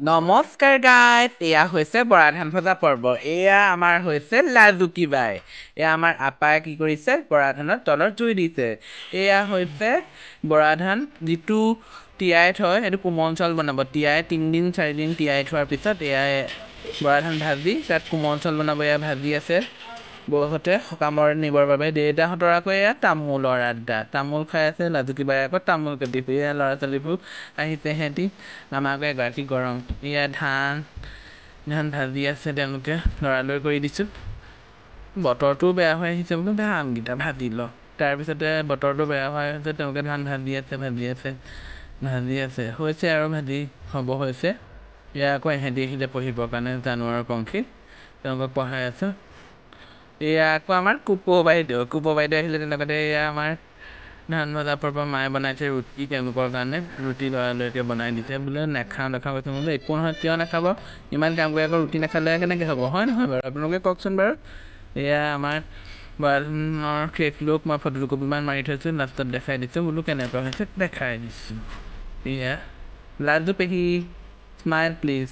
নমস্কাৰ গাইজ, এয়া হৈছে বৰা ধান ভজা পৰ্ব। এয়া আমাৰ হৈছে লাজুকী বাই। এয়া আমাৰ আপাই কি কৰিছে, বৰা ধানৰ তলত জুই দিছে। এয়া হৈছে বৰা ধান যিটো তিয়াই থয়, সেইটো কোমল চাউল বনাব। তিয়াই 3 দিন 4 দিন তিয়াই থোৱাৰ পিছত এয়া বৰা ধান ভাজি তাত কোমল চাউল বনাব। এয়া ভাজি আছে বৌহঁতে সকামত নিবৰ বাবে। দেউতাহঁতৰ আকৌ এয়া তামোলৰ আড্ডা, তামোল খাই আছে। লাজুকী বাই আকৌ তামোল কাটিছে। এয়া ল'ৰা ছোৱালীবোৰ আহিছে, সিহঁতি আমাৰ আকৌ এগৰাকী গৰম। এয়া ধান ভাজি আছে তেওঁলোকে, লৰালৰি কৰি দিছোঁ। বতৰটোও বেয়া হৈ আহিছে বোলো, ধানকেইটা ভাজি লওঁ। তাৰপিছতে বতৰটো বেয়া হৈ আহিছে, তেওঁলোকে ধান ভাজি আছে হৈছে আৰু ভাজি হ'ব হৈছে। এয়া আকৌ ইহঁতি আহিলে পঢ়িবৰ কাৰণে, জানুৱাৰৰ পংখী, তেওঁলোকক পঢ়াই আছোঁ। এয়া আকৌ আমাৰ কোপৌ বাইদেউ আহিলে। তেনেকুৱাতে এয়া আমাৰ ধান ভজা পৰ্ব মায়ে বনাইছে ৰুটি তেওঁলোকৰ কাৰণে। ৰুটি লৰালৰিকৈ বনাই দিছে। বোলে নাখাওঁ কৈছে, বোলে একো নহয়, কিয় নাখাব, ইমান কাম কৰি আকৌ ৰুটি নাখালে কেনেকৈ হ'ব, হয় নহয় বাৰু আপোনালোকে কওকচোন বাৰু। এয়া আমাৰ বৰা ধানৰ শেষ মই ফটো দুকপিমান মাৰি থৈছোঁ, লাষ্টত দেখাই দিছোঁ বোলো কেনেকুৱা হৈছে দেখাই দিছোঁ। এয়া লাজু পেহী, স্মাইল প্লিজ।